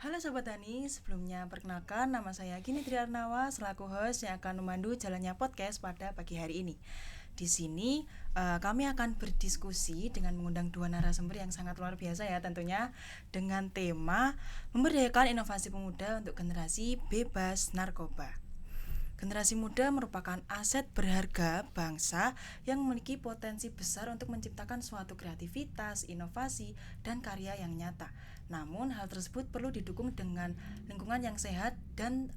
Halo Sobat Tani, sebelumnya perkenalkan nama saya Gini Triarnawa selaku host yang akan memandu jalannya podcast pada pagi hari ini. Di sini kami akan berdiskusi dengan mengundang dua narasumber yang sangat luar biasa ya tentunya dengan tema memberdayakan inovasi pemuda untuk generasi bebas narkoba. Generasi muda merupakan aset berharga bangsa yang memiliki potensi besar untuk menciptakan suatu kreativitas, inovasi, dan karya yang nyata. Namun hal tersebut perlu didukung dengan lingkungan yang sehat dan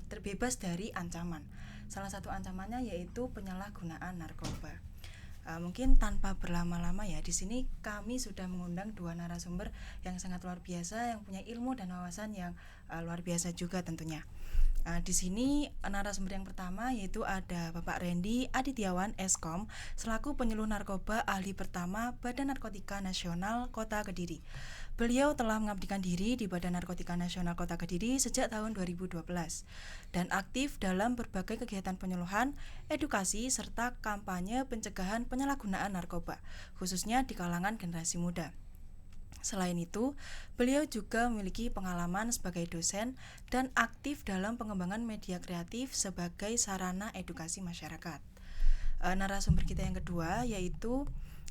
terbebas dari ancaman. Salah satu ancamannya yaitu penyalahgunaan narkoba. Mungkin tanpa berlama-lama ya, di sini kami sudah mengundang dua narasumber yang sangat luar biasa yang punya ilmu dan wawasan yang luar biasa juga tentunya. Di sini narasumber yang pertama yaitu ada Bapak Randy Adityawan Eskom selaku penyuluh narkoba ahli pertama Badan Narkotika Nasional Kota Kediri. Beliau telah mengabdikan diri di Badan Narkotika Nasional Kota Kediri sejak tahun 2012 dan aktif dalam berbagai kegiatan penyuluhan, edukasi serta kampanye pencegahan penyalahgunaan narkoba, khususnya di kalangan generasi muda. Selain itu, beliau juga memiliki pengalaman sebagai dosen dan aktif dalam pengembangan media kreatif sebagai sarana edukasi masyarakat. Narasumber kita yang kedua yaitu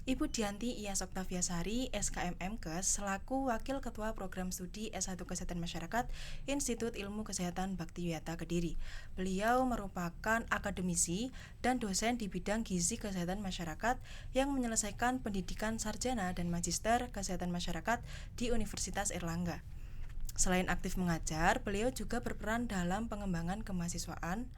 Ibu Dianti Iyas Oktaviasari, SKMMKes, selaku Wakil Ketua Program Studi S1 Kesehatan Masyarakat Institut Ilmu Kesehatan Baktiwiyata Kediri. Beliau merupakan akademisi dan dosen di bidang gizi kesehatan masyarakat yang menyelesaikan pendidikan sarjana dan magister kesehatan masyarakat di Universitas Erlangga. Selain aktif mengajar, beliau juga berperan dalam pengembangan kemahasiswaan,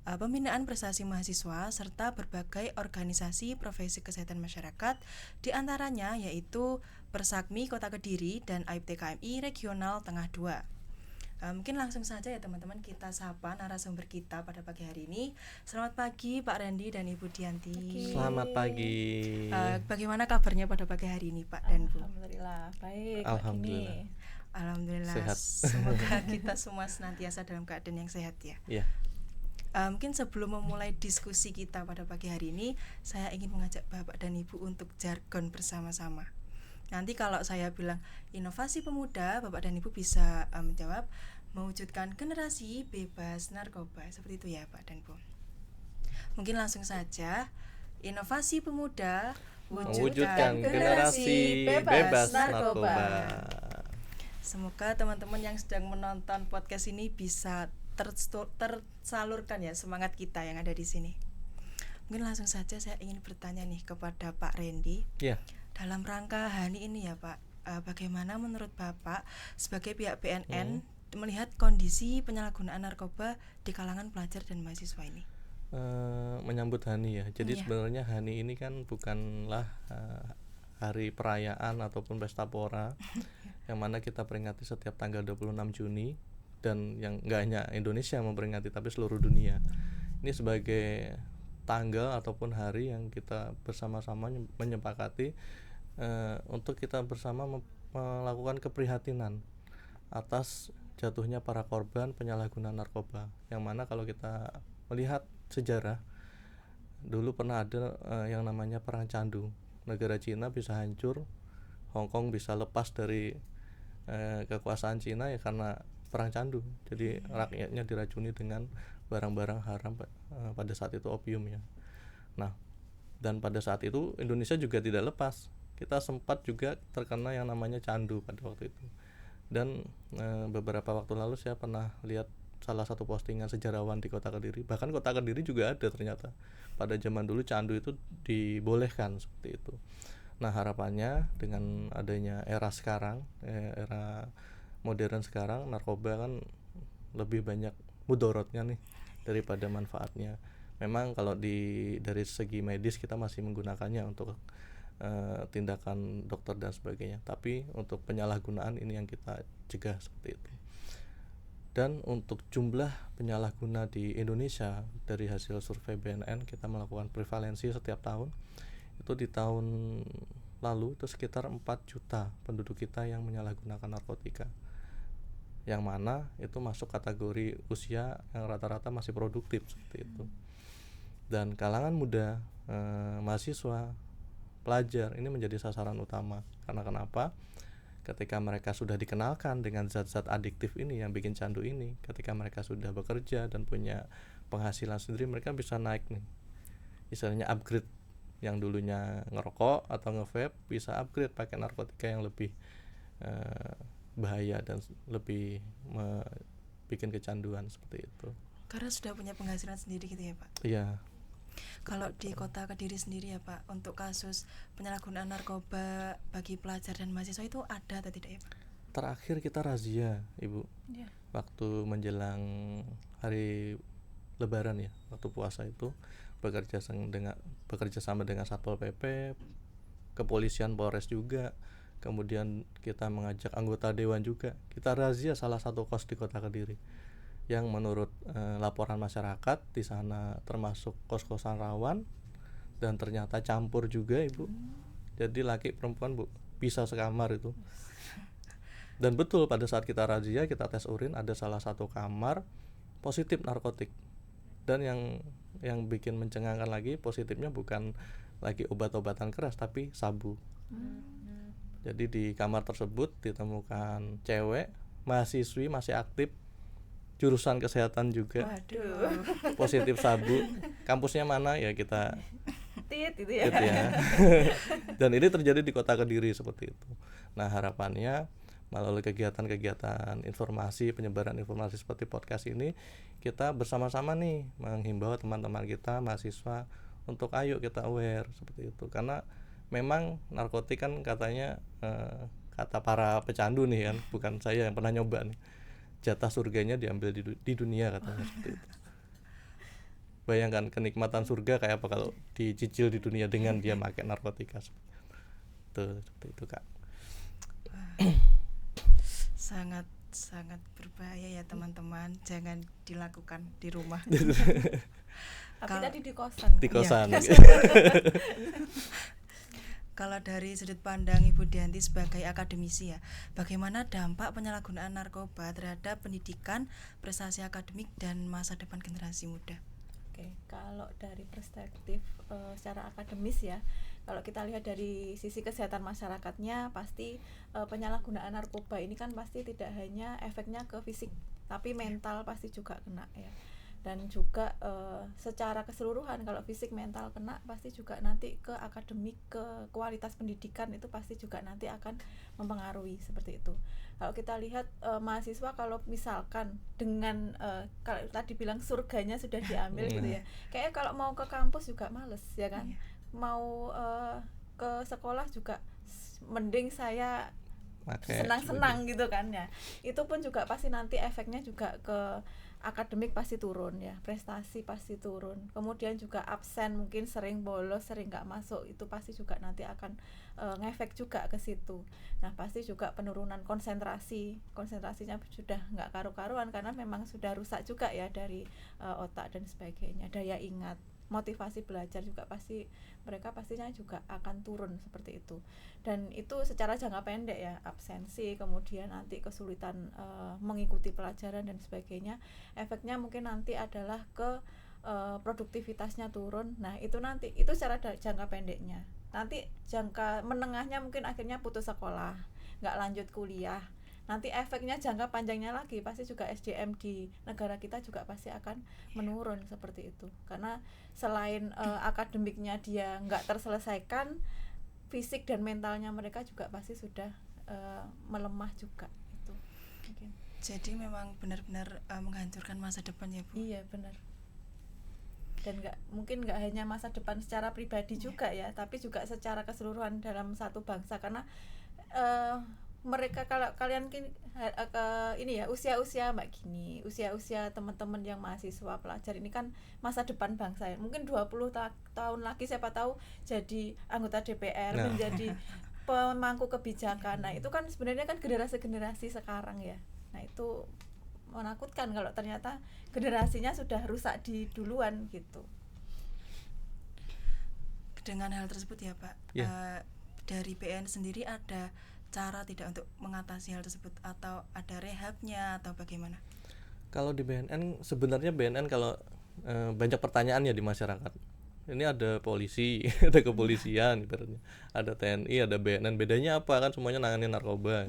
pembinaan prestasi mahasiswa, serta berbagai organisasi profesi kesehatan masyarakat, diantaranya yaitu Persakmi Kota Kediri dan AIPTKMI Regional Tengah 2. Mungkin langsung saja ya teman-teman kita sapa narasumber kita pada pagi hari ini. Selamat pagi Pak Randy dan Ibu Dianti. Selamat pagi. Bagaimana kabarnya pada pagi hari ini Pak dan Bu? Alhamdulillah baik. Alhamdulillah. Alhamdulillah. Sehat. Semoga kita semua senantiasa dalam keadaan yang sehat ya. Iya. Mungkin sebelum memulai diskusi kita pada pagi hari ini, saya ingin mengajak Bapak dan Ibu untuk jargon bersama-sama. Nanti kalau saya bilang inovasi pemuda, Bapak dan Ibu bisa menjawab mewujudkan generasi bebas narkoba. Seperti itu ya Pak dan Bu. Mungkin langsung saja, inovasi pemuda Mewujudkan generasi bebas narkoba. Semoga teman-teman yang sedang menonton podcast ini bisa tersalurkan ya semangat kita yang ada di sini. Mungkin langsung saja saya ingin bertanya nih kepada Pak Randy. Ya. Dalam rangka HANI ini ya Pak, bagaimana menurut Bapak sebagai pihak BNN melihat kondisi penyalahgunaan narkoba di kalangan pelajar dan mahasiswa ini? Menyambut HANI ya. Jadi sebenarnya HANI ini kan bukanlah hari perayaan ataupun pesta pora yang mana kita peringati setiap tanggal 26 Juni. Dan yang nggak hanya Indonesia yang memperingati tapi seluruh dunia. Ini sebagai tanggal ataupun hari yang kita bersama-sama menyepakati untuk kita bersama melakukan keprihatinan atas jatuhnya para korban penyalahgunaan narkoba. Yang mana kalau kita melihat sejarah, dulu pernah ada yang namanya perang candu. Negara Cina bisa hancur, Hong Kong bisa lepas dari kekuasaan Cina ya karena perang candu. Jadi rakyatnya diracuni dengan barang-barang haram pada saat itu opium ya. Nah, dan pada saat itu Indonesia juga tidak lepas. Kita sempat juga terkena yang namanya candu pada waktu itu. Dan beberapa waktu lalu saya pernah lihat salah satu postingan sejarawan di Kota Kediri. Bahkan Kota Kediri juga ada ternyata. Pada zaman dulu candu itu dibolehkan seperti itu. Nah, harapannya dengan adanya era sekarang, era modern sekarang, narkoba kan lebih banyak mudorotnya nih daripada manfaatnya. Memang kalau dari segi medis kita masih menggunakannya untuk tindakan dokter dan sebagainya, tapi untuk penyalahgunaan ini yang kita cegah seperti itu. Dan untuk jumlah penyalahguna di Indonesia dari hasil survei BNN, kita melakukan prevalensi setiap tahun. Itu di tahun lalu itu sekitar 4 juta penduduk kita yang menyalahgunakan narkotika, yang mana itu masuk kategori usia yang rata-rata masih produktif seperti itu. Dan kalangan muda, mahasiswa, pelajar ini menjadi sasaran utama. Karena kenapa? ketika mereka sudah dikenalkan dengan zat-zat adiktif ini yang bikin candu ini, ketika mereka sudah bekerja dan punya penghasilan sendiri, mereka bisa naik nih, istilahnya upgrade. Yang dulunya ngerokok atau nge-vape bisa upgrade pakai narkotika yang lebih bahaya dan lebih bikin kecanduan seperti itu. Karena sudah punya penghasilan sendiri gitu ya Pak? Iya. Kalau di kota Kediri sendiri ya Pak, untuk kasus penyalahgunaan narkoba bagi pelajar dan mahasiswa itu ada atau tidak ya Pak? Terakhir kita razia Ibu, waktu menjelang hari Lebaran ya, waktu puasa itu bekerja sama dengan Satpol PP, kepolisian, Polres juga. Kemudian kita mengajak anggota dewan juga. Kita razia salah satu kos di Kota Kediri yang menurut laporan masyarakat di sana termasuk kos-kosan rawan dan ternyata campur juga Ibu. Jadi laki perempuan Bu bisa sekamar itu. Dan betul pada saat kita razia, kita tes urin, ada salah satu kamar positif narkotik. Dan yang bikin mencengangkan lagi, positifnya bukan lagi obat-obatan keras tapi sabu. Jadi di kamar tersebut ditemukan cewek, mahasiswi masih aktif, jurusan kesehatan juga. Waduh. Positif sabu. Kampusnya mana ya kita itu ya. Dan ini terjadi di Kota Kediri seperti itu. Nah, harapannya melalui kegiatan-kegiatan informasi, penyebaran informasi seperti podcast ini, kita bersama-sama nih menghimbau teman-teman kita, mahasiswa, untuk ayo kita aware seperti itu. Karena memang narkotik kan katanya kata para pecandu nih kan, bukan saya yang pernah nyoba nih, jatah surganya diambil di dunia katanya seperti itu. Bayangkan kenikmatan surga kayak apa kalau dicicil di dunia dengan dia pakai narkotika. Seperti itu Kak. Sangat berbahaya ya teman-teman, jangan dilakukan di rumah. Tapi tadi di kosan. Di kosan. Ya. Kalau dari sudut pandang Ibu Dianti sebagai akademisi ya, bagaimana dampak penyalahgunaan narkoba terhadap pendidikan, prestasi akademik dan masa depan generasi muda? Oke, kalau dari perspektif secara akademis ya, kalau kita lihat dari sisi kesehatan masyarakatnya, pasti penyalahgunaan narkoba ini kan pasti tidak hanya efeknya ke fisik, tapi mental pasti juga kena ya. Dan juga secara keseluruhan, kalau fisik mental kena, pasti juga nanti ke akademik, ke kualitas pendidikan itu pasti juga nanti akan mempengaruhi seperti itu. Kalau kita lihat mahasiswa, kalau misalkan dengan kalau tadi bilang surganya sudah diambil gitu ya, kayaknya kalau mau ke kampus juga males ya kan, mau ke sekolah juga mending saya senang-senang gitu kan ya. Itu pun juga pasti nanti efeknya juga ke akademik pasti turun ya, prestasi pasti turun, kemudian juga absen, mungkin sering bolos, sering nggak masuk, itu pasti juga nanti akan ngefek juga ke situ. Nah pasti juga penurunan konsentrasinya sudah nggak karu-karuan karena memang sudah rusak juga ya dari otak dan sebagainya, daya ingat, motivasi belajar juga pasti mereka pastinya juga akan turun seperti itu. Dan itu secara jangka pendek ya, absensi, kemudian nanti kesulitan mengikuti pelajaran dan sebagainya. Efeknya mungkin nanti adalah ke produktivitasnya turun. Nah itu nanti, itu secara jangka pendeknya. Nanti jangka menengahnya mungkin akhirnya putus sekolah, nggak lanjut kuliah. Nanti efeknya jangka panjangnya lagi pasti juga SDM di negara kita juga pasti akan menurun seperti itu. Karena selain akademiknya dia nggak terselesaikan, fisik dan mentalnya mereka juga pasti sudah melemah juga itu. Mungkin. Jadi memang benar-benar menghancurkan masa depan ya Bu. Iya benar. Dan mungkin nggak hanya masa depan secara pribadi juga ya, tapi juga secara keseluruhan dalam satu bangsa. Karena mereka, kalau kalian ini ya, usia-usia mbak gini, usia-usia teman-teman yang mahasiswa pelajar ini kan masa depan bangsa ya. Mungkin 20 tahun lagi siapa tahu jadi anggota DPR, menjadi pemangku kebijakan. Nah itu kan sebenarnya kan generasi sekarang ya. Nah itu menakutkan kalau ternyata generasinya sudah rusak di duluan gitu. Dengan hal tersebut ya Pak, dari BN sendiri ada cara tidak untuk mengatasi hal tersebut, atau ada rehabnya atau bagaimana? Kalau di BNN, sebenarnya BNN kalau banyak pertanyaan ya di masyarakat ini ada polisi, ada kepolisian ibaratnya, ada TNI, ada BNN. Bedanya apa? Kan semuanya nanganin narkoba.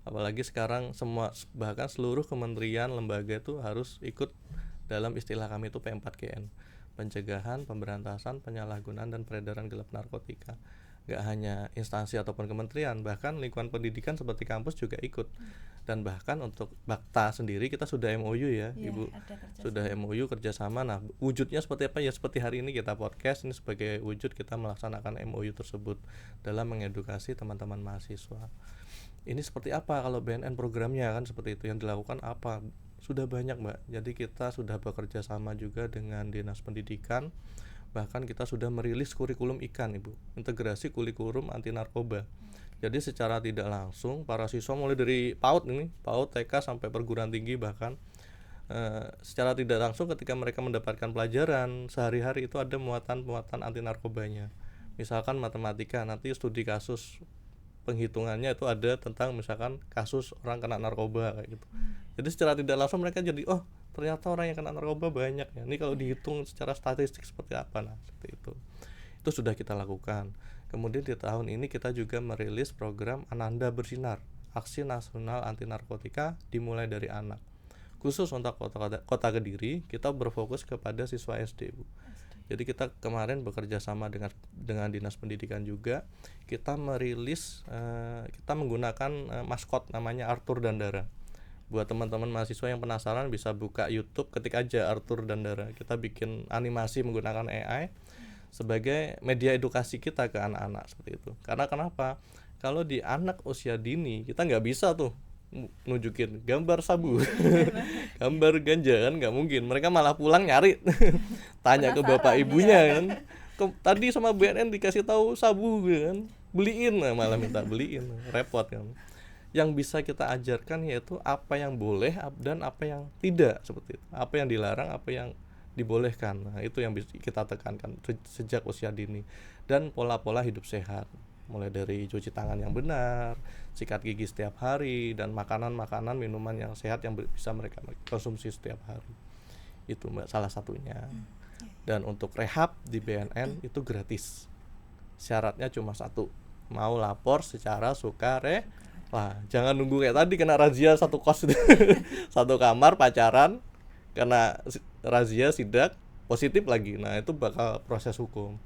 Apalagi sekarang semua, bahkan seluruh kementerian lembaga itu harus ikut dalam istilah kami itu P4GN, pencegahan, pemberantasan, penyalahgunaan dan peredaran gelap narkotika. Gak hanya instansi ataupun kementerian, bahkan lingkungan pendidikan seperti kampus juga ikut. Dan bahkan untuk Bakta sendiri kita sudah MOU ya, Ibu, sudah MOU kerjasama. Nah, wujudnya seperti apa ya? Seperti hari ini kita podcast, ini sebagai wujud kita melaksanakan MOU tersebut dalam mengedukasi teman-teman mahasiswa. Ini seperti apa kalau BNN programnya, kan seperti itu. Yang dilakukan apa? Sudah banyak, Mbak. Jadi kita sudah bekerja sama juga dengan Dinas Pendidikan. Bahkan kita sudah merilis kurikulum IKAN, Ibu, integrasi kurikulum anti narkoba. Jadi secara tidak langsung para siswa mulai dari PAUD TK sampai perguruan tinggi, bahkan secara tidak langsung ketika mereka mendapatkan pelajaran sehari-hari itu ada muatan-muatan anti narkobanya. Misalkan matematika, nanti studi kasus penghitungannya itu ada tentang misalkan kasus orang kena narkoba kayak gitu. Jadi secara tidak langsung mereka jadi, oh ternyata orang yang kena narkoba banyak ya. Ini kalau dihitung secara statistik seperti apa, nah seperti itu. Itu sudah kita lakukan. Kemudian di tahun ini kita juga merilis program Ananda Bersinar, Aksi Nasional Anti Narkotika dimulai dari anak. Khusus untuk kota Kediri, kita berfokus kepada siswa SD, Bu. Jadi kita kemarin bekerja sama dengan Dinas Pendidikan juga. Kita merilis, kita menggunakan maskot namanya Arthur dan Dara. Buat teman-teman mahasiswa yang penasaran bisa buka YouTube, ketik aja Arthur dan Dara. Kita bikin animasi menggunakan AI sebagai media edukasi kita ke anak-anak seperti itu. Karena kenapa? Kalau di anak usia dini kita nggak bisa tuh nunjukin gambar sabu, gambar ganja, kan nggak mungkin. Mereka malah pulang nyari, tanya ke bapak ibunya kan. Tadi sama BNN dikasih tahu sabu kan, beliin, malah minta beliin, repot kan. Yang bisa kita ajarkan yaitu apa yang boleh dan apa yang tidak seperti itu, apa yang dilarang, apa yang dibolehkan. Nah, itu yang kita tekankan sejak usia dini. Dan pola-pola hidup sehat, mulai dari cuci tangan yang benar, sikat gigi setiap hari, dan makanan-makanan, minuman yang sehat yang bisa mereka konsumsi setiap hari. Itu, Mbak, salah satunya. Dan untuk rehab di BNN itu gratis. Syaratnya cuma satu, mau lapor secara sukarela. Jangan nunggu kayak tadi kena razia satu kos satu kamar pacaran, kena razia sidak positif lagi. Nah, itu bakal proses hukum.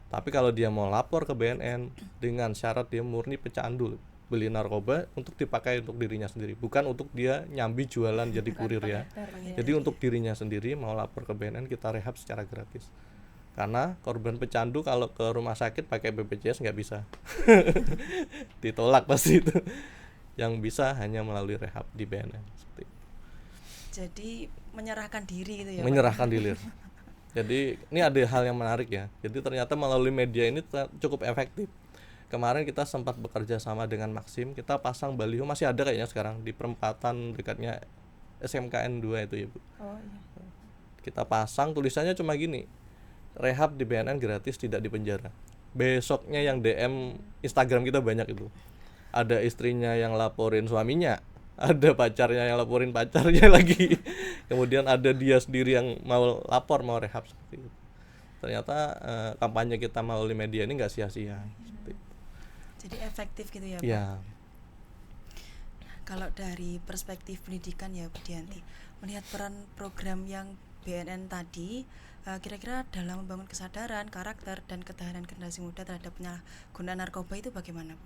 Tapi kalau dia mau lapor ke BNN dengan syarat dia murni pecandu, beli narkoba untuk dipakai untuk dirinya sendiri, bukan untuk dia nyambi jualan jadi kurir ya. Jadi untuk dirinya sendiri mau lapor ke BNN, kita rehab secara gratis. Karena korban pecandu kalau ke rumah sakit pakai BPJS nggak bisa. Ditolak pasti itu. Yang bisa hanya melalui rehab di BNN. Seperti itu. Jadi menyerahkan diri gitu ya, menyerahkan diri. Jadi ini ada hal yang menarik ya. Jadi ternyata melalui media ini cukup efektif. Kemarin kita sempat bekerja sama dengan Maxim, kita pasang baliho, masih ada kayaknya sekarang di perempatan dekatnya SMKN 2 itu ya, Bu. Oh iya. Kita pasang tulisannya cuma gini, rehab di BNN gratis, tidak di penjara. Besoknya yang DM Instagram kita banyak itu. Ada istrinya yang laporin suaminya, ada pacarnya yang laporin pacarnya lagi. Kemudian ada dia sendiri yang mau lapor, mau rehab seperti itu. Ternyata kampanye kita melalui media ini nggak sia-sia. Jadi efektif gitu ya, Pak? Ya. Kalau dari perspektif pendidikan ya, Bu Dianti, melihat peran program yang BNN tadi, kira-kira dalam membangun kesadaran, karakter, dan ketahanan generasi muda terhadap penyalahgunaan narkoba itu bagaimana, Bu?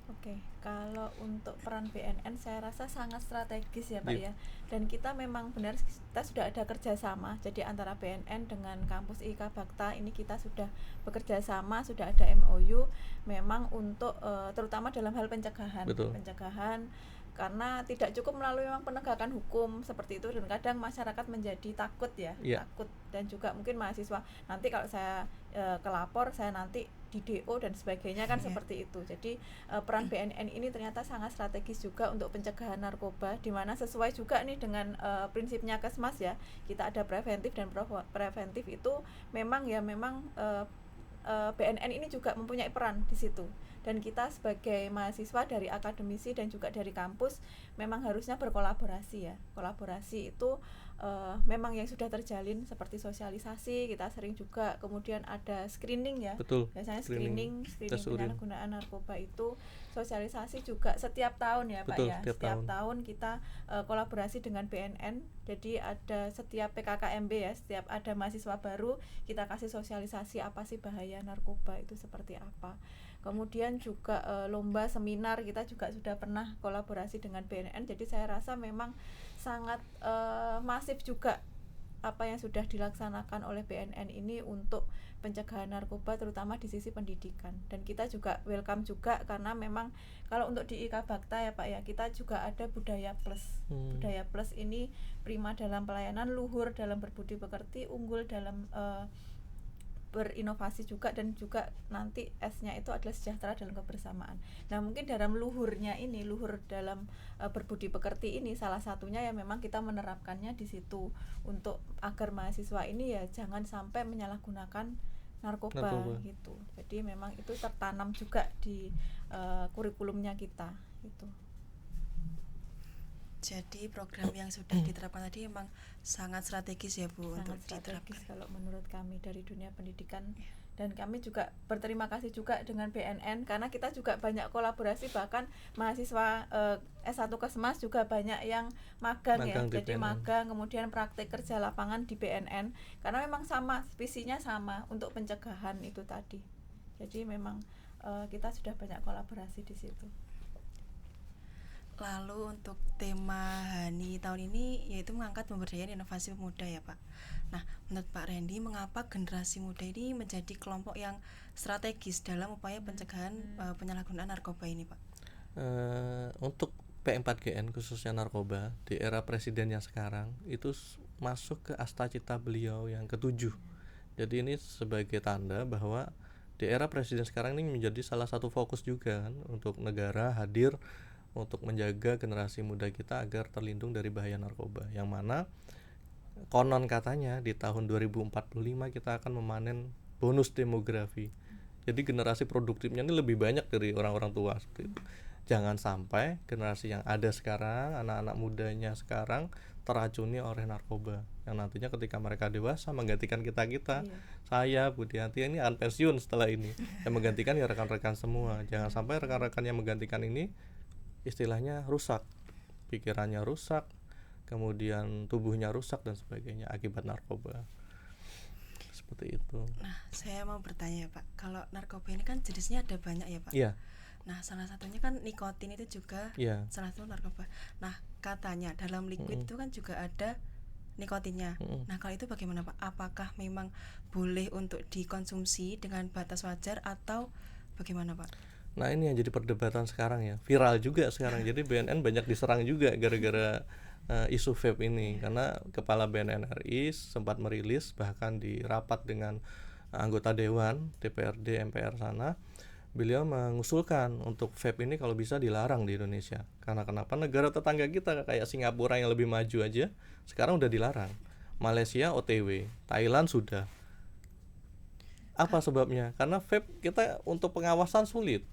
Oke, kalau untuk peran BNN saya rasa sangat strategis ya, Pak ya. Dan kita memang benar, kita sudah ada kerjasama. Jadi antara BNN dengan kampus IK Bakta ini kita sudah bekerja sama, sudah ada MOU memang untuk terutama dalam hal pencegahan. Betul. Pencegahan karena tidak cukup melalui memang penegakan hukum seperti itu, dan kadang masyarakat menjadi takut ya, takut, dan juga mungkin mahasiswa nanti kalau saya kelapor saya nanti di DO dan sebagainya kan seperti itu. Jadi peran BNN ini ternyata sangat strategis juga untuk pencegahan narkoba, di mana sesuai juga nih dengan prinsipnya Kesmas ya, kita ada preventif dan preventif itu memang BNN ini juga mempunyai peran di situ. dan kita sebagai mahasiswa dari akademisi dan juga dari kampus memang harusnya berkolaborasi ya. Kolaborasi itu memang yang sudah terjalin seperti sosialisasi, kita sering juga, kemudian ada screening ya. Betul. Biasanya Screening tes urin. penyalahgunaan narkoba itu sosialisasi juga setiap tahun ya Pak Betul, ya. Setiap tahun kita kolaborasi dengan BNN. Jadi ada setiap PKKMB ya, setiap ada mahasiswa baru kita kasih sosialisasi apa sih bahaya narkoba itu seperti apa. Kemudian juga lomba seminar kita juga sudah pernah kolaborasi dengan BNN. Jadi saya rasa memang sangat masif juga apa yang sudah dilaksanakan oleh BNN ini untuk pencegahan narkoba terutama di sisi pendidikan. Dan kita juga welcome juga karena memang kalau untuk di IKA Bakta ya Pak ya, kita juga ada budaya plus. Budaya plus ini prima dalam pelayanan, luhur dalam berbudi pekerti, unggul dalam berinovasi juga, dan juga nanti S-nya itu adalah sejahtera dalam kebersamaan. Nah mungkin dalam luhurnya ini, luhur dalam berbudi pekerti ini salah satunya ya memang kita menerapkannya di situ untuk agar mahasiswa ini ya jangan sampai menyalahgunakan narkoba gitu. Jadi memang itu tertanam juga di kurikulumnya kita gitu. Jadi program yang sudah diterapkan tadi memang sangat strategis ya Bu, sangat untuk strategis diterapkan. kalau menurut kami dari dunia pendidikan. Dan kami juga berterima kasih juga dengan BNN karena kita juga banyak kolaborasi, bahkan mahasiswa S1 Kesmas juga banyak yang magang ya. Jadi BNN. Magang kemudian praktik kerja lapangan di BNN karena memang sama, visinya sama untuk pencegahan itu tadi. Jadi memang kita sudah banyak kolaborasi di situ. Lalu untuk tema HANI tahun ini yaitu mengangkat pemberdayaan inovasi pemuda ya Pak. Nah, menurut Pak Randy, mengapa generasi muda ini menjadi kelompok yang strategis dalam upaya pencegahan penyalahgunaan narkoba ini Pak? Untuk P4GN khususnya narkoba di era presiden yang sekarang itu masuk ke asta cita beliau yang ke-7. Jadi ini sebagai tanda bahwa di era presiden sekarang ini menjadi salah satu fokus juga kan untuk negara hadir untuk menjaga generasi muda kita agar terlindung dari bahaya narkoba, yang mana konon katanya di tahun 2045 kita akan memanen bonus demografi. Jadi generasi produktifnya ini lebih banyak dari orang-orang tua seperti itu. Jangan sampai generasi yang ada sekarang, anak-anak mudanya sekarang teracuni oleh narkoba, yang nantinya ketika mereka dewasa menggantikan kita-kita. Saya, Budianti ini akan pensiun setelah ini. Yang menggantikan ya rekan-rekan semua. Jangan sampai rekan-rekan yang menggantikan ini istilahnya rusak, pikirannya rusak, kemudian tubuhnya rusak dan sebagainya akibat narkoba. Seperti itu. Nah, saya mau bertanya Pak, kalau narkoba ini kan jenisnya ada banyak ya Pak? Iya. Nah, salah satunya kan nikotin itu juga salah satu narkoba. Nah, katanya dalam liquid itu kan juga ada nikotinnya. Nah, kalau itu bagaimana Pak? Apakah memang boleh untuk dikonsumsi dengan batas wajar atau bagaimana Pak? Nah ini yang jadi perdebatan sekarang ya, viral juga sekarang. Jadi BNN banyak diserang juga gara-gara isu vape ini, karena Kepala BNN RI sempat merilis bahkan di rapat dengan anggota Dewan, DPRD, MPR sana, beliau mengusulkan untuk vape ini kalau bisa dilarang di Indonesia. Karena kenapa? Negara tetangga kita kayak Singapura yang lebih maju aja sekarang udah dilarang. Malaysia OTW, Thailand sudah. Apa sebabnya? Karena vape kita untuk pengawasan sulit.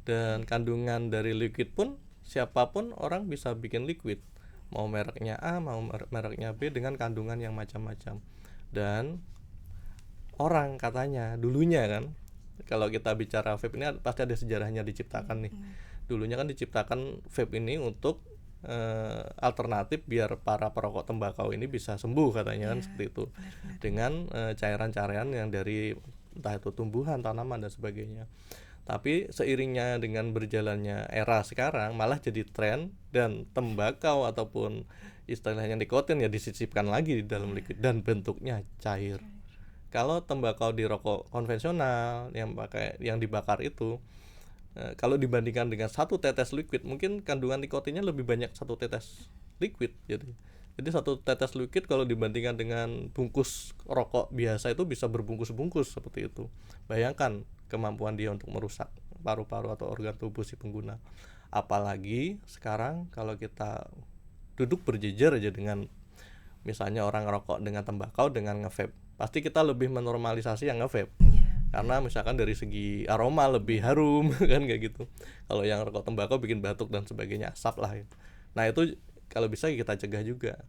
Dan kandungan dari liquid pun siapapun orang bisa bikin liquid, mau mereknya A mau mereknya B dengan kandungan yang macam-macam. Dan orang katanya dulunya kan, kalau kita bicara vape ini pasti ada sejarahnya diciptakan nih. Dulunya kan diciptakan vape ini untuk alternatif biar para perokok tembakau ini bisa sembuh katanya kan, seperti itu. Dengan cairan-cairan yang dari entah itu tumbuhan, tanaman dan sebagainya. Tapi seiringnya dengan berjalannya era sekarang malah jadi tren, dan tembakau ataupun istilahnya nikotin ya disisipkan lagi di dalam liquid dan bentuknya cair. Kalau tembakau di rokok konvensional yang dibakar itu, kalau dibandingkan dengan satu tetes liquid, mungkin kandungan nikotinnya lebih banyak satu tetes liquid. Jadi satu tetes liquid kalau dibandingkan dengan bungkus rokok biasa itu bisa berbungkus-bungkus seperti itu. Bayangkan kemampuan dia untuk merusak paru-paru atau organ tubuh si pengguna. Apalagi sekarang kalau kita duduk berjejer aja dengan misalnya orang ngerokok dengan tembakau dengan nge-vape, pasti kita lebih menormalisasi yang nge-vape. karena misalkan dari segi aroma lebih harum kan kayak gitu. Kalau yang rokok tembakau bikin batuk dan sebagainya, asap lah gitu. Nah itu kalau bisa kita cegah juga.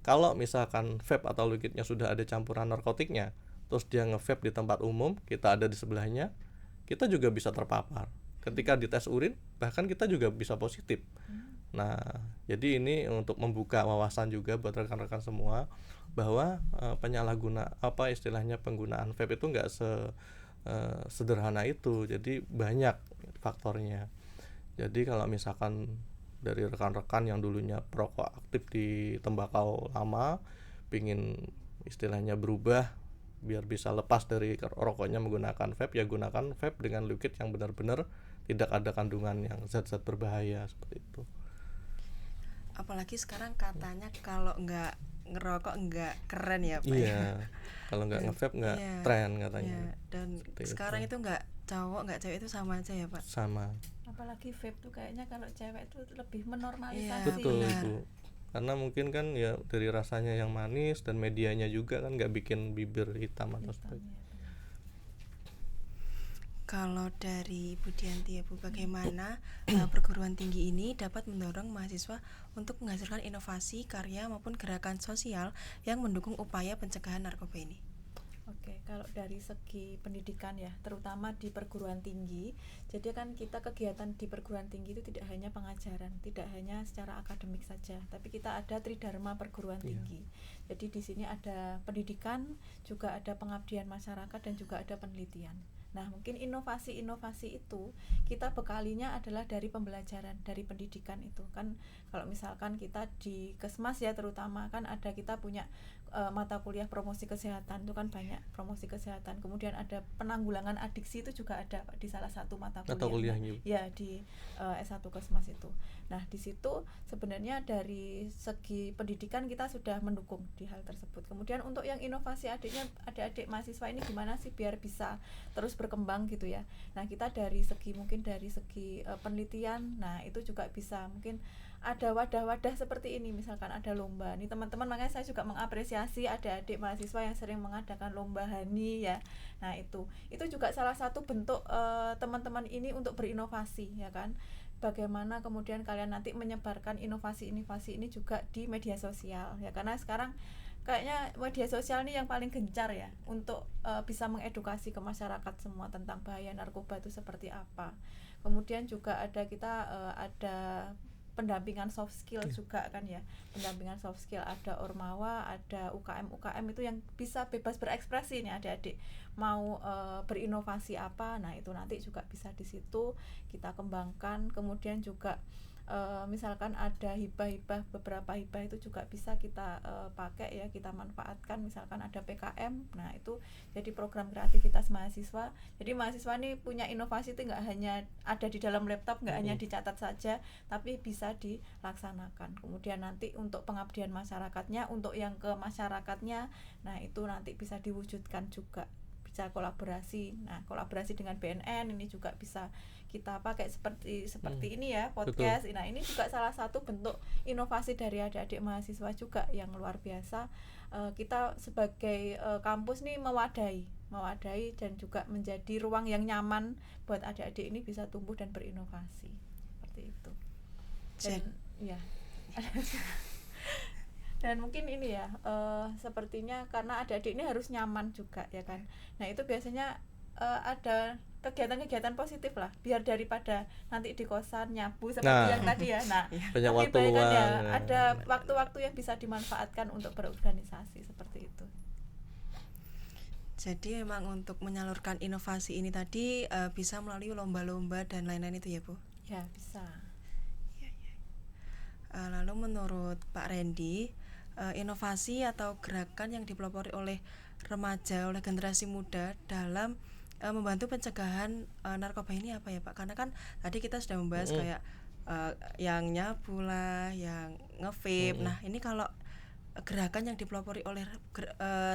Kalau misalkan vape atau liquidnya sudah ada campuran narkotiknya, terus dia nge-vape di tempat umum, kita ada di sebelahnya, kita juga bisa terpapar. Ketika dites urin, bahkan kita juga bisa positif. Nah, jadi ini untuk membuka wawasan juga buat rekan-rekan semua bahwa penyalahguna apa istilahnya penggunaan vape itu nggak sederhana itu. Jadi banyak faktornya. Jadi kalau misalkan dari rekan-rekan yang dulunya perokok aktif di tembakau lama, pingin istilahnya berubah biar bisa lepas dari rokoknya menggunakan vape, ya gunakan vape dengan liquid yang benar-benar tidak ada kandungan yang zat-zat berbahaya seperti itu. Apalagi sekarang katanya kalau nggak ngerokok nggak keren ya Pak. Iya, kalau nggak nge-vape nggak tren katanya. Dan sekarang itu nggak cowok nggak cewek itu sama aja ya Pak. Sama. Apalagi vape tuh kayaknya kalau cewek tuh lebih menormalisasi. Betul Bu. Karena mungkin kan ya dari rasanya yang manis dan medianya juga kan nggak bikin bibir hitam atau sebagainya. Kalau dari Ibu Dianti ya Bu, bagaimana perguruan tinggi ini dapat mendorong mahasiswa untuk menghasilkan inovasi, karya maupun gerakan sosial yang mendukung upaya pencegahan narkoba ini? Oke, kalau dari segi pendidikan ya, terutama di perguruan tinggi, jadi kan kita kegiatan di perguruan tinggi itu tidak hanya pengajaran, tidak hanya secara akademik saja, tapi kita ada tridharma perguruan tinggi. Jadi di sini ada pendidikan, juga ada pengabdian masyarakat dan juga ada penelitian. Nah, mungkin inovasi-inovasi itu kita bekalinya adalah dari pembelajaran, dari pendidikan itu kan. Kalau misalkan kita di Kesmas ya terutama kan ada kita punya mata kuliah promosi kesehatan, itu kan banyak promosi kesehatan. Kemudian ada penanggulangan adiksi, itu juga ada di salah satu mata kuliahnya. Ya, di S1 Kesmas itu. Nah, di situ sebenarnya dari segi pendidikan kita sudah mendukung di hal tersebut. Kemudian untuk yang inovasi adik-adik mahasiswa ini gimana sih biar bisa terus berkembang gitu ya. Nah, kita dari segi penelitian, nah itu juga bisa mungkin ada wadah-wadah seperti ini, misalkan ada lomba. Nih teman-teman, makanya saya juga mengapresiasi adik-adik mahasiswa yang sering mengadakan lomba hani ya. Nah, itu juga salah satu bentuk teman-teman ini untuk berinovasi ya kan. Bagaimana kemudian kalian nanti menyebarkan inovasi-inovasi ini juga di media sosial ya, karena sekarang kayaknya media sosial ini yang paling gencar ya untuk bisa mengedukasi ke masyarakat semua tentang bahaya narkoba itu seperti apa. Kemudian juga ada pendampingan soft skill juga kan ya, pendampingan soft skill, ada ormawa, ada UKM itu yang bisa bebas berekspresi nih adik-adik mau berinovasi apa, nah itu nanti juga bisa di situ kita kembangkan. Kemudian juga misalkan ada beberapa hibah itu juga bisa kita pakai ya, kita manfaatkan. Misalkan ada PKM, nah itu jadi program kreativitas mahasiswa. Jadi mahasiswa ini punya inovasi itu nggak hanya ada di dalam laptop, nggak hanya dicatat saja, tapi bisa dilaksanakan. Kemudian nanti untuk pengabdian masyarakatnya, untuk yang ke masyarakatnya, nah itu nanti bisa diwujudkan juga, bisa kolaborasi. Nah, kolaborasi dengan BNN ini juga bisa kita pakai seperti ini ya, podcast. Betul. Nah, ini juga salah satu bentuk inovasi dari adik-adik mahasiswa juga yang luar biasa. Kita sebagai kampus nih mewadahi dan juga menjadi ruang yang nyaman buat adik-adik ini bisa tumbuh dan berinovasi. Seperti itu. Dan ya. Dan mungkin ini ya, sepertinya karena adik-adik ini harus nyaman juga ya kan. Nah, itu biasanya ada kegiatan-kegiatan positif lah, biar daripada nanti di kosan nyabu seperti yang tadi ya. Nah, banyak waktu luang ya, ada waktu-waktu yang bisa dimanfaatkan untuk berorganisasi seperti itu. Jadi memang untuk menyalurkan inovasi ini tadi bisa melalui lomba-lomba dan lain-lain itu ya Bu? Ya, bisa. Lalu menurut Pak Randy, inovasi atau gerakan yang dipelopori oleh remaja, oleh generasi muda dalam membantu pencegahan narkoba ini apa ya Pak? Karena kan tadi kita sudah membahas kayak yang nyabu lah, yang nge-vape. Nah, ini kalau gerakan yang dipelopori oleh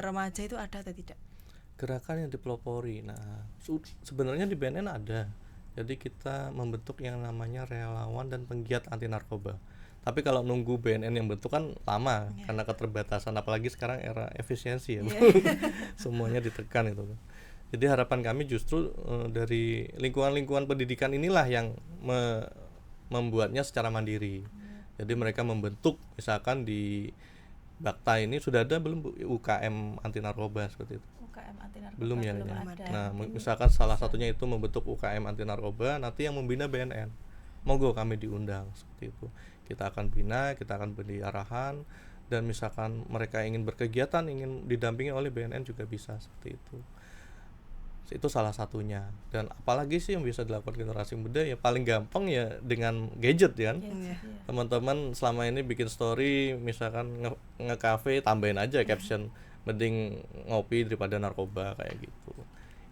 remaja itu ada atau tidak? Gerakan yang dipelopori, nah sebenarnya di BNN ada. Jadi kita membentuk yang namanya relawan dan penggiat anti narkoba. Tapi kalau nunggu BNN yang bentuk kan lama karena keterbatasan, apalagi sekarang era efisiensi ya. Semuanya ditekan itu. Jadi harapan kami justru dari lingkungan-lingkungan pendidikan inilah yang membuatnya secara mandiri. Jadi mereka membentuk, misalkan di Bakta ini sudah ada belum Bu, UKM anti narkoba seperti itu? UKM anti narkoba Belum ya, belum ya. ada. Nah, Mungkin misalkan salah bisa. satunya itu membentuk UKM anti narkoba, nanti yang membina BNN. Monggo kami diundang seperti itu. Kita akan bina, kita akan beri arahan, dan misalkan mereka ingin berkegiatan, ingin didampingi oleh BNN juga bisa seperti itu. Itu salah satunya. Dan apalagi sih yang bisa dilakukan generasi muda, ya paling gampang ya dengan gadget ya kan. Iya. Teman-teman selama ini bikin story misalkan nge-cafe, tambahin aja caption mending ngopi daripada narkoba kayak gitu.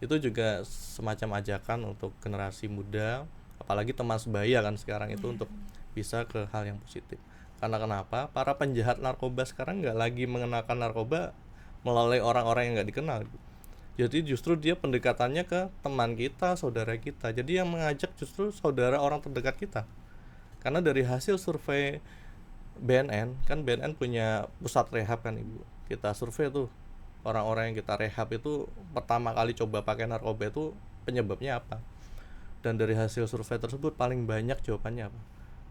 Itu juga semacam ajakan untuk generasi muda, apalagi teman sebaya kan sekarang itu, untuk bisa ke hal yang positif. Karena kenapa? Para penjahat narkoba sekarang nggak lagi mengenalkan narkoba melalui orang-orang yang nggak dikenal. Jadi justru dia pendekatannya ke teman kita, saudara kita. Jadi yang mengajak justru saudara orang terdekat kita. Karena dari hasil survei BNN, kan BNN punya pusat rehab kan Ibu. Kita survei tuh orang-orang yang kita rehab itu pertama kali coba pakai narkoba itu penyebabnya apa. Dan dari hasil survei tersebut paling banyak jawabannya apa?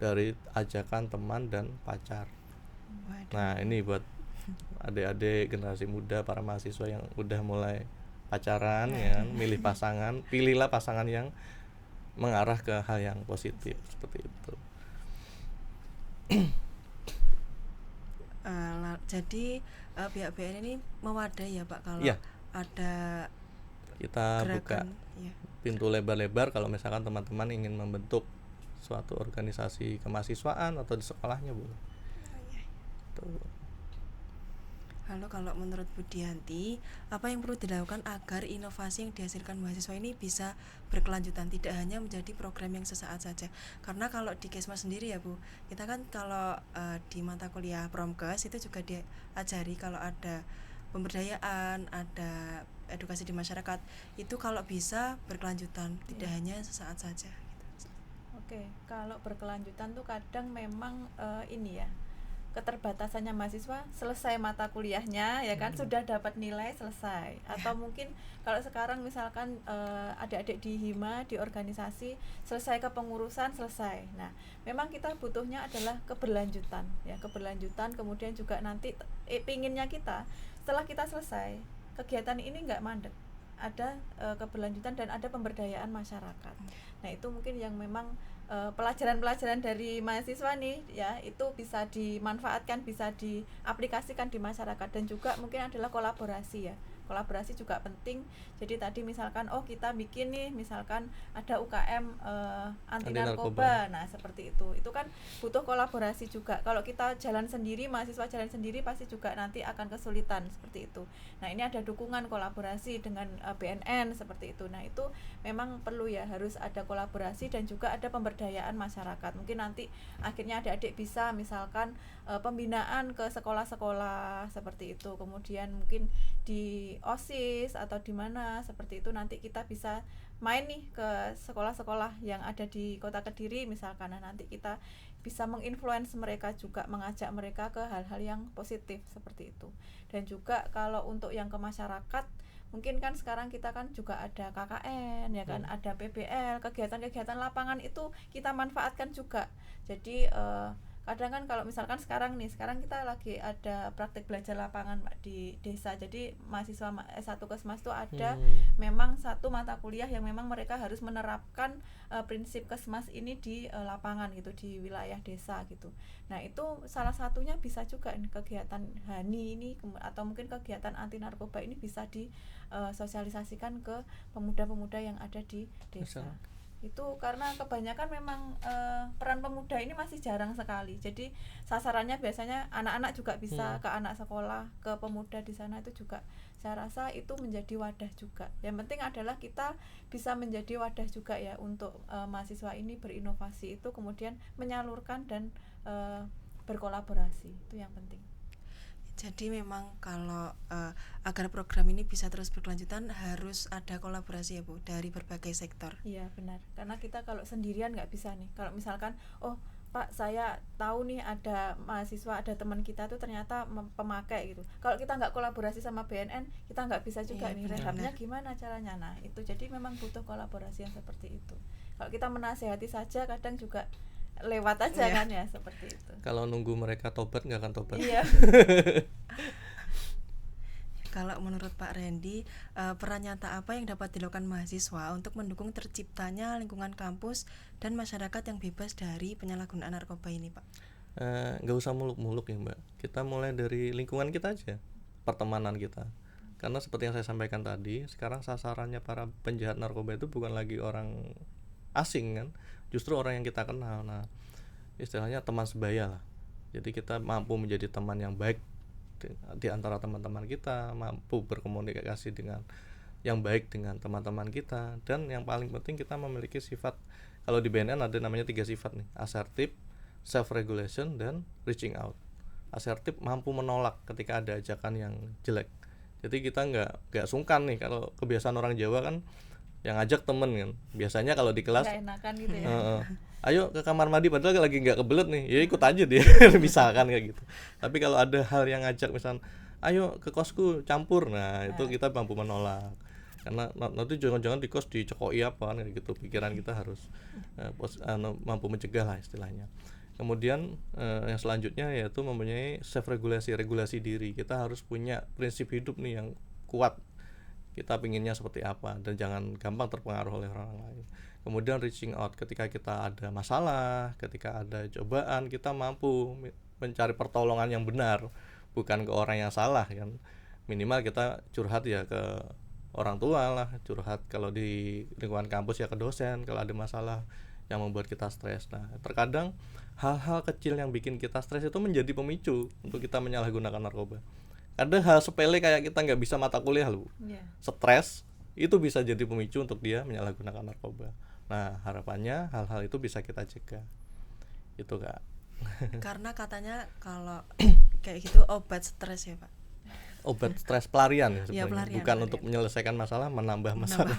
Dari ajakan teman dan pacar. Nah ini buat adik-adik generasi muda, para mahasiswa yang udah mulai pacaran ya kan, milih pasangan, pilihlah pasangan yang mengarah ke hal yang positif seperti itu. Jadi pihak BNN ini mewadai ya Pak kalau Iya. ada Kita buka gerakan ya. pintu lebar-lebar kalau misalkan teman-teman ingin membentuk suatu organisasi kemahasiswaan atau di sekolahnya boleh. Tuh. Lalu kalau menurut Bu Dianti, apa yang perlu dilakukan agar inovasi yang dihasilkan mahasiswa ini bisa berkelanjutan, tidak hanya menjadi program yang sesaat saja? Karena kalau di Kesmas sendiri ya Bu, kita kan kalau di mata kuliah Promkes itu juga diajari kalau ada pemberdayaan, ada edukasi di masyarakat, itu kalau bisa berkelanjutan, tidak hanya sesaat saja. Gitu. Oke, kalau berkelanjutan tuh kadang memang ini ya, keterbatasannya mahasiswa selesai mata kuliahnya ya kan, sudah dapat nilai selesai, atau mungkin kalau sekarang misalkan adik-adik di hima, di organisasi selesai kepengurusan selesai. Nah memang kita butuhnya adalah keberlanjutan ya, keberlanjutan, kemudian juga nanti pinginnya kita setelah kita selesai kegiatan ini nggak mandek, ada keberlanjutan dan ada pemberdayaan masyarakat. Nah itu mungkin yang memang pelajaran-pelajaran dari mahasiswa nih ya, itu bisa dimanfaatkan, bisa diaplikasikan di masyarakat, dan juga mungkin adalah kolaborasi ya. Kolaborasi juga penting. Jadi tadi misalkan kita bikin nih, misalkan ada UKM anti narkoba. Nah, seperti itu. Itu kan butuh kolaborasi juga. Kalau kita jalan sendiri, mahasiswa jalan sendiri pasti juga nanti akan kesulitan seperti itu. Nah, ini ada dukungan kolaborasi dengan BNN seperti itu. Nah, itu memang perlu ya, harus ada kolaborasi dan juga ada pemberdayaan masyarakat. Mungkin nanti akhirnya adik-adik bisa misalkan pembinaan ke sekolah-sekolah seperti itu. Kemudian mungkin di OSIS atau di mana seperti itu, nanti kita bisa main nih ke sekolah-sekolah yang ada di Kota Kediri misalkan. Nah, nanti kita bisa menginfluence mereka juga, mengajak mereka ke hal-hal yang positif seperti itu. Dan juga kalau untuk yang ke masyarakat, mungkin kan sekarang kita kan juga ada KKN ya kan, ada PBL, kegiatan-kegiatan lapangan itu kita manfaatkan juga. Jadi kadang kan kalau misalkan sekarang kita lagi ada praktek belajar lapangan di desa. Jadi mahasiswa S1 Kesmas itu ada memang satu mata kuliah yang memang mereka harus menerapkan prinsip Kesmas ini di lapangan gitu, di wilayah desa gitu. Nah itu salah satunya bisa juga kegiatan HANI ini, atau mungkin kegiatan anti narkoba ini bisa disosialisasikan ke pemuda-pemuda yang ada di desa. Itu karena kebanyakan memang peran pemuda ini masih jarang sekali. Jadi sasarannya biasanya anak-anak juga bisa ke anak sekolah, ke pemuda di sana itu juga saya rasa itu menjadi wadah juga. Yang penting adalah kita bisa menjadi wadah juga ya untuk mahasiswa ini berinovasi, itu kemudian menyalurkan dan berkolaborasi, itu yang penting. Jadi memang kalau agar program ini bisa terus berkelanjutan harus ada kolaborasi ya Bu, dari berbagai sektor. Iya benar, karena kita kalau sendirian nggak bisa nih. Kalau misalkan Pak, saya tahu nih ada mahasiswa, ada teman kita tuh ternyata pemakai gitu. Kalau kita nggak kolaborasi sama BNN, kita nggak bisa juga nih rehabnya gimana caranya. Nah itu jadi memang butuh kolaborasi yang seperti itu. Kalau kita menasehati saja kadang juga lewat aja kan ya, seperti itu. Kalau nunggu mereka tobat nggak akan tobat. Iya. Kalau menurut Pak Randy, peran nyata apa yang dapat dilakukan mahasiswa untuk mendukung terciptanya lingkungan kampus dan masyarakat yang bebas dari penyalahgunaan narkoba ini, Pak? Nggak usah muluk-muluk ya Mbak. Kita mulai dari lingkungan kita aja, pertemanan kita. Karena seperti yang saya sampaikan tadi, sekarang sasarannya para penjahat narkoba itu bukan lagi orang asing kan, justru orang yang kita kenal. Nah, istilahnya teman sebaya lah. Jadi kita mampu menjadi teman yang baik di antara teman-teman kita, mampu berkomunikasi dengan yang baik dengan teman-teman kita, dan yang paling penting kita memiliki sifat, kalau di BNN ada namanya 3 sifat nih, asertif, self regulation, dan reaching out. Asertif mampu menolak ketika ada ajakan yang jelek. Jadi kita nggak sungkan nih, kalau kebiasaan orang Jawa kan yang ngajak temen kan, biasanya kalau di kelas nggak enakan gitu ya. Ayo ke kamar mandi padahal lagi nggak kebelet nih, ya ikut aja dia. Misalkan kayak gitu. Tapi kalau ada hal yang ngajak, misal ayo ke kosku campur, nah itu kita mampu menolak, karena nanti jangan-jangan di kos dicekoi apa kan, kayak gitu. Pikiran kita harus mampu mencegah lah istilahnya. Kemudian yang selanjutnya yaitu mempunyai self regulasi diri. Kita harus punya prinsip hidup nih yang kuat, kita pinginnya seperti apa, dan jangan gampang terpengaruh oleh orang lain. Kemudian reaching out, ketika kita ada masalah, ketika ada cobaan, kita mampu mencari pertolongan yang benar, bukan ke orang yang salah kan. Minimal kita curhat ya ke orang tua lah, curhat kalau di lingkungan kampus ya ke dosen kalau ada masalah yang membuat kita stres. Nah, terkadang hal-hal kecil yang bikin kita stres itu menjadi pemicu untuk kita menyalahgunakan narkoba. Ada hal sepele kayak kita nggak bisa mata kuliah loh, stres itu bisa jadi pemicu untuk dia menyalahgunakan narkoba. Nah, harapannya hal-hal itu bisa kita cegah. Itu Kak. Karena katanya kalau kayak gitu obat stres ya Pak. Obat stres pelarian ya sebenarnya, ya, pelarian. Untuk menyelesaikan masalah, menambah masalah.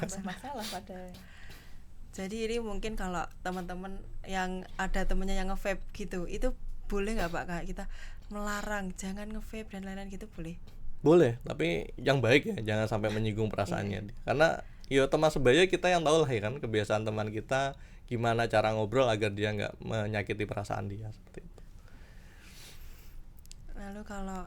Padahal. Jadi ini mungkin kalau teman-teman yang ada temennya yang nge-vape gitu, itu boleh nggak Pak kayak kita melarang jangan nge-vape dan lain-lain gitu, boleh? Boleh, tapi yang baik ya, jangan sampai menyinggung perasaannya. Karena ya teman sebaya kita yang tahu lah ya kan, kebiasaan teman kita, gimana cara ngobrol agar dia nggak menyakiti perasaan dia, seperti itu. Lalu kalau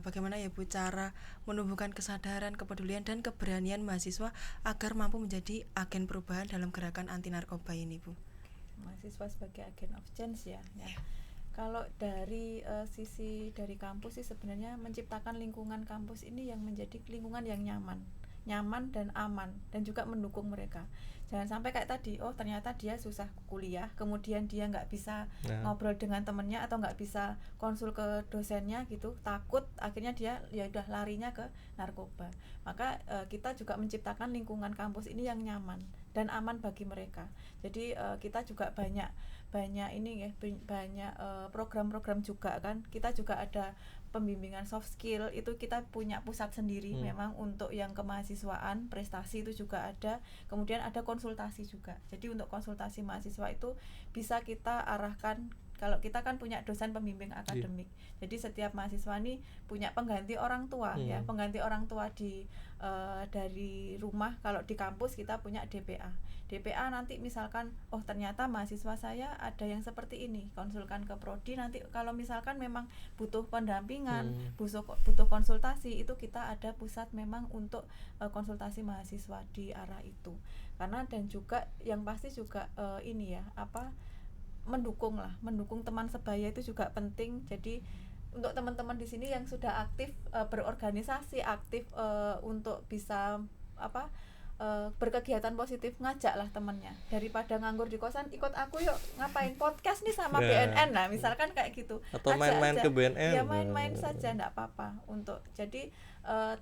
bagaimana ya Bu cara menumbuhkan kesadaran, kepedulian dan keberanian mahasiswa agar mampu menjadi agen perubahan dalam gerakan anti narkoba ini Bu? Mahasiswa sebagai agen of change ya. Kalau dari sisi dari kampus sih sebenarnya menciptakan lingkungan kampus ini yang menjadi lingkungan yang nyaman dan aman, dan juga mendukung mereka. Jangan sampai kayak tadi, oh ternyata dia susah kuliah, kemudian dia nggak bisa ngobrol dengan temennya atau nggak bisa konsul ke dosennya gitu, takut, akhirnya dia ya udah larinya ke narkoba. Maka kita juga menciptakan lingkungan kampus ini yang nyaman dan aman bagi mereka. Jadi kita juga banyak ini ya, banyak program-program juga kan. Kita juga ada pembimbingan soft skill, itu kita punya pusat sendiri memang untuk yang kemahasiswaan, prestasi itu juga ada. Kemudian ada konsultasi juga. Jadi untuk konsultasi mahasiswa itu bisa kita arahkan, kalau kita kan punya dosen pembimbing akademik. Jadi setiap mahasiswa ini punya pengganti orang tua ya, pengganti orang tua di dari rumah. Kalau di kampus kita punya DPA. DPA nanti misalkan, oh ternyata mahasiswa saya ada yang seperti ini, konsulkan ke prodi. Nanti kalau misalkan memang butuh pendampingan, butuh konsultasi, itu kita ada pusat memang untuk konsultasi mahasiswa di arah itu. Karena dan juga yang pasti juga ini ya, mendukung teman sebaya itu juga penting. Jadi untuk teman-teman di sini yang sudah aktif berorganisasi, aktif untuk bisa berkegiatan positif, ngajaklah temennya, daripada nganggur di kosan, ikut aku yuk ngapain podcast nih sama BNN, nah misalkan kayak gitu, atau main-main ke BNN ya, main-main saja enggak apa-apa. Untuk jadi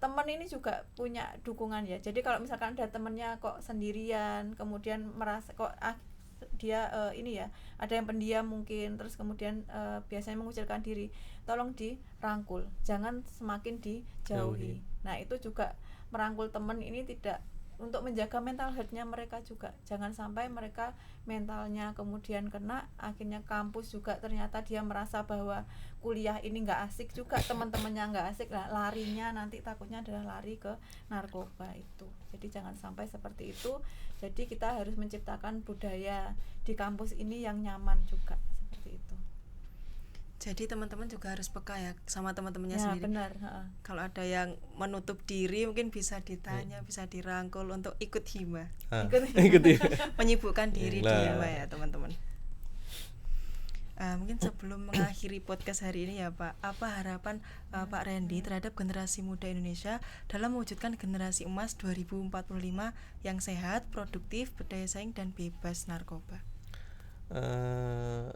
teman ini juga punya dukungan ya. Jadi kalau misalkan ada temennya kok sendirian, kemudian merasa kok dia ini ya, ada yang pendiam mungkin, terus kemudian biasanya mengucilkan diri, tolong dirangkul, jangan semakin dijauhi. Nah itu juga merangkul teman ini tidak untuk menjaga mental health-nya mereka juga. Jangan sampai mereka mentalnya kemudian kena, akhirnya kampus juga ternyata dia merasa bahwa kuliah ini nggak asik juga, teman-temannya nggak asik, larinya nanti takutnya adalah lari ke narkoba itu. Jadi jangan sampai seperti itu. Jadi kita harus menciptakan budaya di kampus ini yang nyaman juga, seperti itu. Jadi teman-teman juga harus peka ya sama teman-temannya Ya, sendiri. benar. Kalau ada yang menutup diri mungkin bisa ditanya, bisa dirangkul untuk ikut hima. Ikut ya. Menyibukkan diri di Lah. hima ya teman-teman. Mungkin sebelum mengakhiri podcast hari ini ya Pak, apa harapan Pak Randy terhadap generasi muda Indonesia dalam mewujudkan generasi emas 2045 yang sehat, produktif, berdaya saing dan bebas narkoba?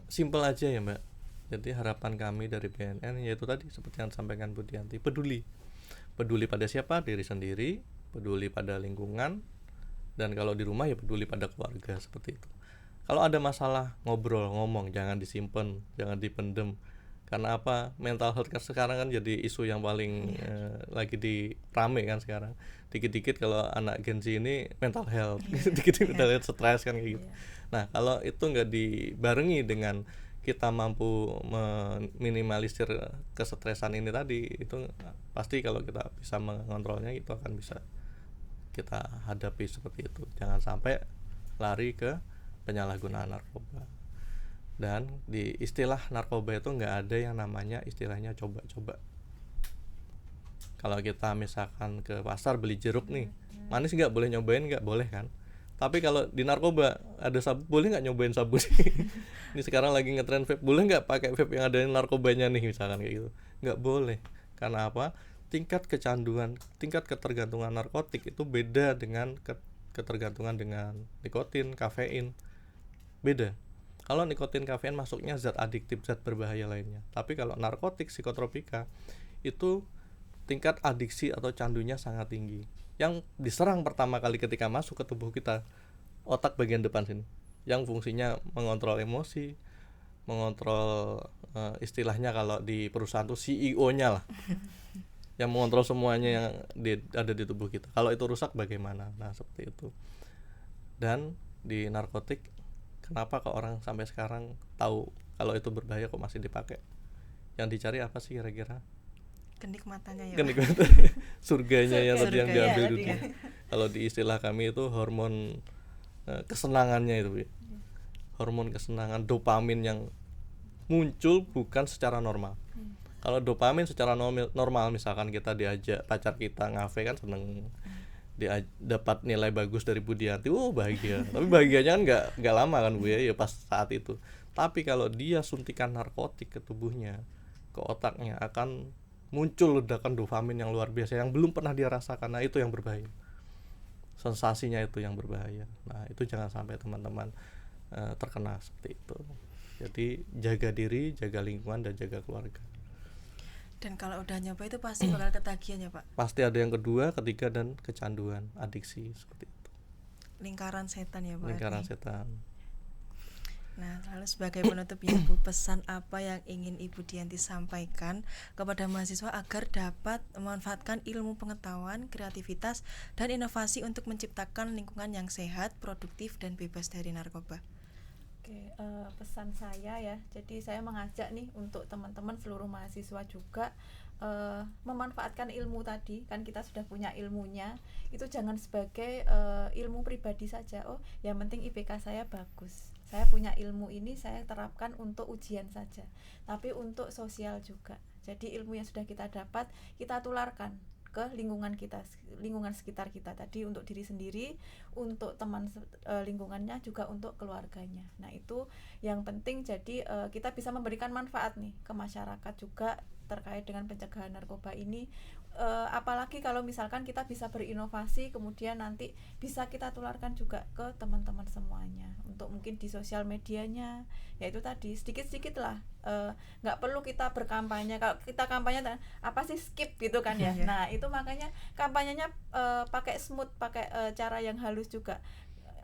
Simple aja ya Mbak. Jadi harapan kami dari BNN yaitu tadi seperti yang disampaikan Bu Dianti, peduli pada siapa, diri sendiri, peduli pada lingkungan, dan kalau di rumah ya peduli pada keluarga, seperti itu. Kalau ada masalah ngobrol, ngomong, jangan disimpan, jangan dipendem. Karena apa? Mental health sekarang kan jadi isu yang paling lagi rame kan sekarang. Dikit-dikit kalau anak Gen Z ini mental health, dikit-dikit mental health, stres kan kayak gitu. Nah, kalau itu nggak dibarengi dengan kita mampu meminimalisir kesetresan ini tadi, itu pasti kalau kita bisa mengontrolnya itu akan bisa kita hadapi seperti itu. Jangan sampai lari ke penyalahgunaan narkoba. Dan di istilah narkoba itu nggak ada yang namanya istilahnya coba-coba. Kalau kita misalkan ke pasar beli jeruk nih, manis nggak boleh nyobain, nggak boleh kan. Tapi kalau di narkoba ada sabu, boleh nggak nyobain sabu sih? Ini sekarang lagi ngetren vape, boleh nggak pakai vape yang ada narkobanya nih misalkan kayak gitu? Nggak boleh. Karena apa? Tingkat kecanduan, tingkat ketergantungan narkotik itu beda dengan ketergantungan dengan nikotin, kafein. Beda. Kalau nikotin, kafein masuknya zat adiktif, zat berbahaya lainnya. Tapi kalau narkotik, psikotropika itu tingkat adiksi atau candunya sangat tinggi. Yang diserang pertama kali ketika masuk ke tubuh kita, otak bagian depan sini, yang fungsinya mengontrol emosi, mengontrol istilahnya kalau di perusahaan tuh CEO-nya lah, yang mengontrol semuanya yang ada di tubuh kita. Kalau itu rusak bagaimana? Nah seperti itu. Dan di narkotik, kenapa kok orang sampai sekarang tahu kalau itu berbahaya kok masih dipakai? Yang dicari apa sih kira-kira? Kenikmatannya ya. Kenikmatan surganya yang tadi yang diambil ya, itu. Kalau di istilah kami itu hormon kesenangannya itu, hormon kesenangan, dopamin yang muncul bukan secara normal. Kalau dopamin secara normal, misalkan kita diajak pacar kita ngafe kan seneng, dapat nilai bagus dari Bu Dianti, bahagia. Tapi bahagianya kan nggak lama kan Bu ya pas saat itu. Tapi kalau dia suntikan narkotik ke tubuhnya, ke otaknya, akan muncul ledakan dopamin yang luar biasa yang belum pernah dia rasakan. Nah itu yang berbahaya, sensasinya itu yang berbahaya. Nah itu jangan sampai teman-teman terkena seperti itu. Jadi jaga diri, jaga lingkungan, dan jaga keluarga. Dan kalau udah nyoba itu pasti bakal ketagihan ya Pak? Pasti ada yang kedua, ketiga, dan kecanduan, adiksi seperti itu. Lingkaran setan ya Pak? Lingkaran setan. Nah, lalu sebagai penutup ya Bu, pesan apa yang ingin Ibu Dianti sampaikan kepada mahasiswa agar dapat memanfaatkan ilmu pengetahuan, kreativitas, dan inovasi untuk menciptakan lingkungan yang sehat, produktif, dan bebas dari narkoba? Oke, pesan saya ya, jadi saya mengajak nih untuk teman-teman seluruh mahasiswa juga memanfaatkan ilmu tadi, kan kita sudah punya ilmunya, itu jangan sebagai ilmu pribadi saja. Oh, yang penting IPK saya bagus, saya punya ilmu ini saya terapkan untuk ujian saja, tapi untuk sosial juga. Jadi ilmu yang sudah kita dapat kita tularkan ke lingkungan kita, lingkungan sekitar kita tadi, untuk diri sendiri, untuk teman lingkungannya, juga untuk keluarganya. Nah itu yang penting. Jadi kita bisa memberikan manfaat nih ke masyarakat juga terkait dengan pencegahan narkoba ini. Apalagi kalau misalkan kita bisa berinovasi, kemudian nanti bisa kita tularkan juga ke teman-teman semuanya, untuk mungkin di sosial medianya, yaitu tadi sedikit-sedikit lah, nggak perlu kita berkampanye. Kalau kita kampanye apa sih, skip gitu kan ya. Nah itu makanya kampanyenya pakai smooth, pakai cara yang halus juga.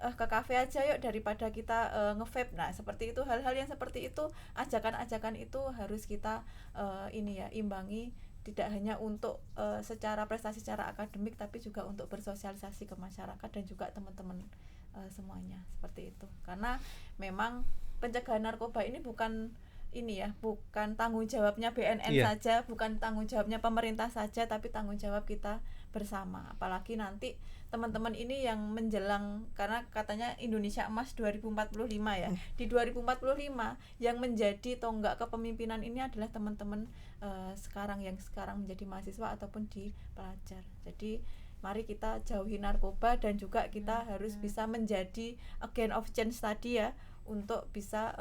Ke kafe aja yuk daripada kita nge-vape. Nah seperti itu, hal-hal yang seperti itu, ajakan-ajakan itu harus kita imbangi tidak hanya untuk secara prestasi secara akademik, tapi juga untuk bersosialisasi ke masyarakat dan juga teman-teman semuanya, seperti itu. Karena memang pencegahan narkoba ini bukan tanggung jawabnya BNN saja, bukan tanggung jawabnya pemerintah saja, tapi tanggung jawab kita bersama. Apalagi nanti teman-teman ini yang menjelang, karena katanya Indonesia Emas 2045 ya. Di 2045 yang menjadi tonggak kepemimpinan ini adalah teman-teman sekarang menjadi mahasiswa ataupun di pelajar. Jadi mari kita jauhi narkoba dan juga kita harus bisa menjadi agent of change tadi ya, untuk bisa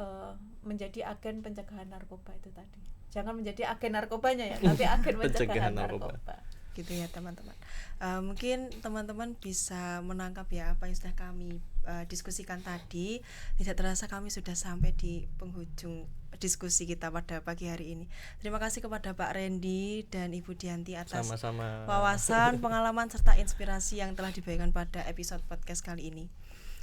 menjadi agen pencegahan narkoba itu tadi. Jangan menjadi agen narkobanya ya, tapi agen pencegahan narkoba. Gitu ya teman-teman. Mungkin teman-teman bisa menangkap ya apa yang sudah kami diskusikan tadi. Tidak terasa kami sudah sampai di penghujung diskusi kita pada pagi hari ini. Terima kasih kepada Pak Randy dan Ibu Dianti atas sama-sama wawasan, pengalaman serta inspirasi yang telah dibagikan pada episode podcast kali ini.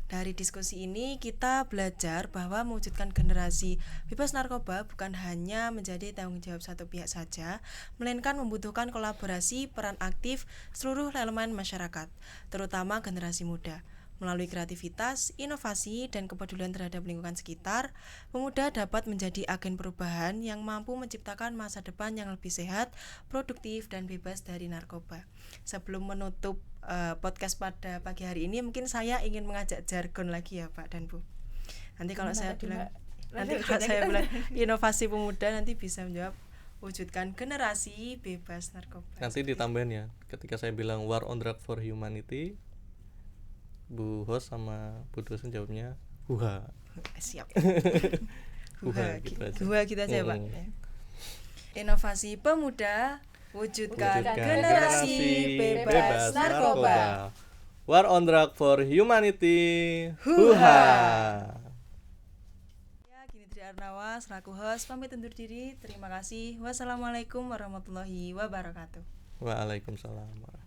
Dari diskusi ini kita belajar bahwa mewujudkan generasi bebas narkoba bukan hanya menjadi tanggung jawab satu pihak saja, melainkan membutuhkan kolaborasi peran aktif seluruh elemen masyarakat, terutama generasi muda. Melalui kreativitas, inovasi, dan kepedulian terhadap lingkungan sekitar, pemuda dapat menjadi agen perubahan yang mampu menciptakan masa depan yang lebih sehat, produktif, dan bebas dari narkoba. Sebelum menutup podcast pada pagi hari ini, mungkin saya ingin mengajak jargon lagi ya Pak dan Bu. Nanti kalau saya bilang inovasi pemuda, nanti bisa menjawab wujudkan generasi bebas narkoba. Nanti ditambahin ya, ketika saya bilang War on Drug for Humanity, Bu host sama Bu dosen jawabnya huha. Siap. Huha gitu aja. Huha gitu aja Pak. Inovasi pemuda, wujudkan generasi bebas narkoba. War on Drug for Humanity. Huha. Ya, Gini Triarnawa selaku host pamit undur diri. Terima kasih. Wassalamualaikum warahmatullahi wabarakatuh. Waalaikumsalam.